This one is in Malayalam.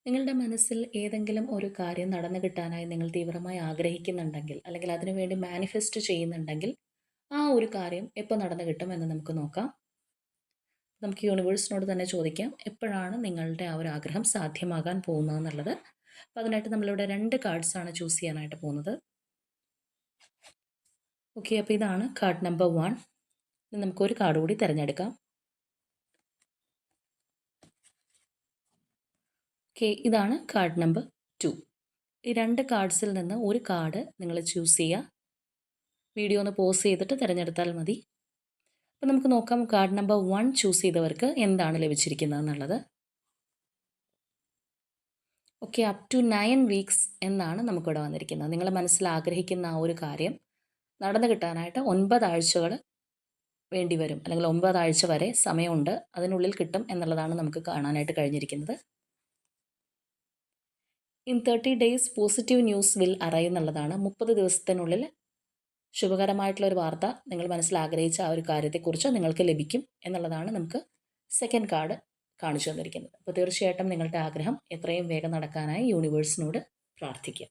നിങ്ങളുടെ മനസ്സിൽ ഏതെങ്കിലും ഒരു കാര്യം നടന്നു കിട്ടാനായി നിങ്ങൾ തീവ്രമായി ആഗ്രഹിക്കുന്നുണ്ടെങ്കിൽ അല്ലെങ്കിൽ അതിനുവേണ്ടി മാനിഫെസ്റ്റ് ചെയ്യുന്നുണ്ടെങ്കിൽ ആ ഒരു കാര്യം എപ്പോൾ നടന്നു കിട്ടും എന്ന് നമുക്ക് നോക്കാം. നമുക്ക് യൂണിവേഴ്സിനോട് തന്നെ ചോദിക്കാം എപ്പോഴാണ് നിങ്ങളുടെ ആ ഒരു ആഗ്രഹം സാധ്യമാകാൻ പോകുന്നതെന്നുള്ളത്. അപ്പോൾ അതിനായിട്ട് നമ്മളിവിടെ 2 കാർഡ്സാണ് ചൂസ് ചെയ്യാനായിട്ട് പോകുന്നത്. ഓക്കെ, അപ്പോൾ ഇതാണ് കാർഡ് നമ്പർ 1. നമുക്കൊരു കാർഡ് കൂടി തിരഞ്ഞെടുക്കാം. ഓക്കെ, ഇതാണ് കാർഡ് നമ്പർ 2. ഈ 2 കാർഡ്സിൽ നിന്ന് ഒരു കാർഡ് നിങ്ങൾ ചൂസ് ചെയ്യുക. വീഡിയോ ഒന്ന് പോസ് ചെയ്തിട്ട് തിരഞ്ഞെടുത്താൽ മതി. അപ്പോൾ നമുക്ക് നോക്കാം കാർഡ് നമ്പർ 1 ചൂസ് ചെയ്തവർക്ക് എന്താണ് ലഭിച്ചിരിക്കുന്നത് എന്നുള്ളത്. ഓക്കെ, അപ് ടു 9 വീക്സ് എന്നാണ് നമുക്കിവിടെ വന്നിരിക്കുന്നത്. നിങ്ങൾ മനസ്സിൽ ആഗ്രഹിക്കുന്ന ആ ഒരു കാര്യം നടന്നു കിട്ടാനായിട്ട് 9 ആഴ്ചകൾ വേണ്ടി വരും, അല്ലെങ്കിൽ 9 ആഴ്ച വരെ സമയമുണ്ട്, അതിനുള്ളിൽ കിട്ടും എന്നുള്ളതാണ് നമുക്ക് കാണാനായിട്ട് കഴിഞ്ഞിരിക്കുന്നത്. In 30 days positive news will arrive എന്നുള്ളതാണ്. 30 ദിവസത്തിനുള്ളിൽ ശുഭകരമായിട്ടുള്ള ഒരു വാർത്ത നിങ്ങൾ മനസ്സിൽ ആഗ്രഹിച്ച ആ ഒരു കാര്യത്തെക്കുറിച്ച് നിങ്ങൾക്ക് ലഭിക്കും എന്നുള്ളതാണ് നമുക്ക് സെക്കൻഡ് കാർഡ് കാണിച്ചു തന്നിരിക്കുന്നത്. അപ്പോൾ തീർച്ചയായിട്ടും നിങ്ങളുടെ ആഗ്രഹം എത്രയും വേഗം നടക്കാനായി യൂണിവേഴ്സിനോട് പ്രാർത്ഥിക്കുക.